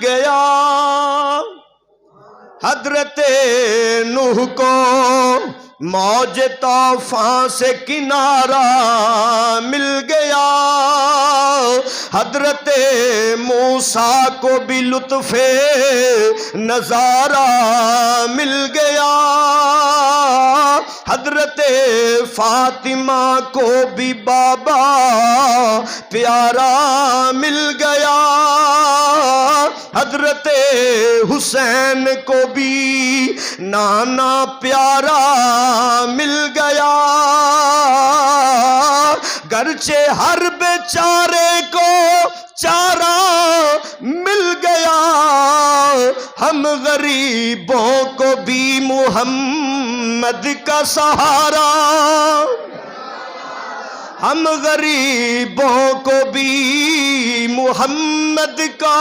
گیا، حضرت نوح کو موج طوفان سے کنارہ مل گیا، حضرت موسیٰ کو بھی لطف نظارہ مل گیا، حضرت فاطمہ کو بھی بابا پیارا مل گیا، حضرت حسین کو بھی نانا پیارا مل گیا، گرچہ ہر بیچارے کو چارہ مل گیا، ہم غریبوں کو بھی محمد کا سہارا، ہم غریبوں کو بھی محمد کا